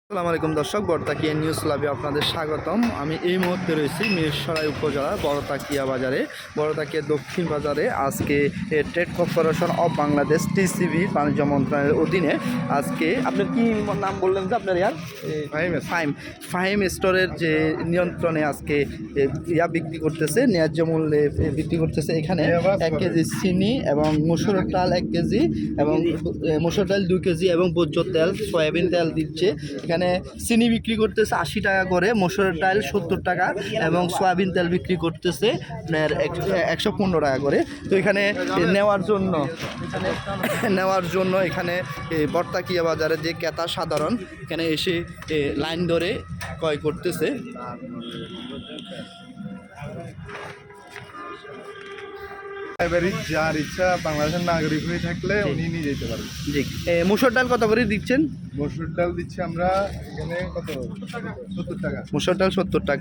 আসসালামু আলাইকুম দর্শক, বড়তাকিয়া নিউজ লাভে আপনাদের স্বাগতম। আমি এই মুহূর্তে রয়েছি মিরসরাই উপজেলার বড়তাকিয়া বাজারে, বড়তাকিয়া দক্ষিণ বাজারে। আজকে trade corporation of Bangladesh TCB বাণিজ্য মন্ত্রণালয়ের অধীনে আজকে আপনার কি নাম বললেন যে আপনার ফাহিম স্টোরের যে নিয়ন্ত্রণে আজকে বিক্রি করতেছে, ন্যায্য মূল্যে বিক্রি করতেছে। এখানে 1 কেজি চিনি এবং মসুর ডাল 1 কেজি এবং মসুর ডাল 2 কেজি এবং ভোজ্য তেল সয়াবিন তেল দিচ্ছে। এখানে চিনি বিক্রি করতেছে 80 টাকা করে, মসুরের ডাল 70 টাকা এবং সয়াবিন তেল বিক্রি করতেছে আপনার 115 টাকা করে। তো এখানে নেওয়ার জন্য এখানে বড়তাকিয়া বাজারে যে ক্রেতা সাধারণ এখানে এসে লাইন ধরে ক্রয় করতেছে। যার ইচ্ছা বাংলাদেশের নাগরিক হয়ে থাকলে উনি নিয়ে যেতে পারবেন। জি, মসুর ডাল কত করে দিচ্ছেন? মসুর ডাল দিচ্ছি আমরা এখানে কত 70 টাকা। মসুর ডাল 70 টাকা।